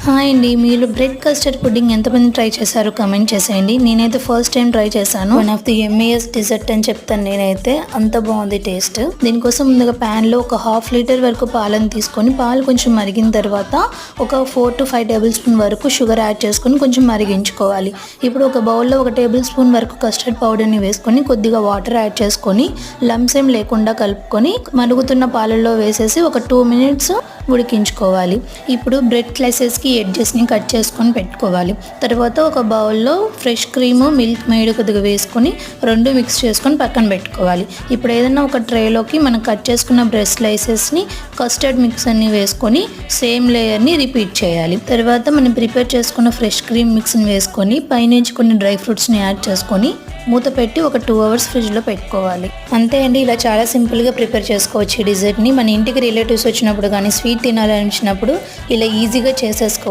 Hi అండి, మీరు bread custard pudding ఎంతమంది ట్రై చేశారో కమెంట్ చేసేయండి. నేనైతే ఫస్ట్ టైం ట్రై చేశాను. One of the MAS dessert అని చెప్తాను నేనైతే. అంత బాగుంది టేస్ట్. దీనికోసం ముందుగా ప్యాన్లో ఒక ½ లీటర్ వరకు పాలను తీసుకొని పాలు కొంచెం మరిగిన తర్వాత ఒక 4 to 5 టేబుల్ స్పూన్ వరకు షుగర్ యాడ్ చేసుకొని కొంచెం మరిగించుకోవాలి. ఇప్పుడు ఒక బౌల్లో 1 టేబుల్ స్పూన్ వరకు కస్టర్డ్ పౌడర్ని వేసుకొని కొద్దిగా వాటర్ యాడ్ చేసుకొని లంప్స్ ఏం లేకుండా కలుపుకొని మరుగుతున్న పాలల్లో వేసేసి ఒక 2 minutes ఉడికించుకోవాలి. ఇప్పుడు బ్రెడ్ స్లైసెస్కి ఎడ్జెస్ని కట్ చేసుకొని పెట్టుకోవాలి. తర్వాత ఒక బౌల్లో ఫ్రెష్ క్రీము మిల్క్ మేడ్ కొద్దిగా వేసుకొని 2 మిక్స్ చేసుకొని పక్కన పెట్టుకోవాలి. ఇప్పుడు ఏదైనా ఒక ట్రేలోకి మనం కట్ చేసుకున్న బ్రెడ్ స్లైసెస్ని కస్టర్డ్ మిక్స్ అన్ని వేసుకొని సేమ్ లేయర్ని రిపీట్ చేయాలి. తర్వాత మనం ప్రిపేర్ చేసుకున్న ఫ్రెష్ క్రీమ్ మిక్స్ని వేసుకొని పైనుంచి కొన్ని డ్రై ఫ్రూట్స్ని యాడ్ చేసుకొని మూత పెట్టి ఒక 2 hours ఫ్రిడ్జ్లో పెట్టుకోవాలి. అంతే అండి, ఇలా చాలా సింపుల్గా ప్రిపేర్ చేసుకోవచ్చు ఈ డిజర్ట్ని. మన ఇంటికి రిలేటివ్స్ వచ్చినప్పుడు కానీ స్వీట్ తినాలనిపించినప్పుడు ఇలా ఈజీగా చేసేసుకోవచ్చు.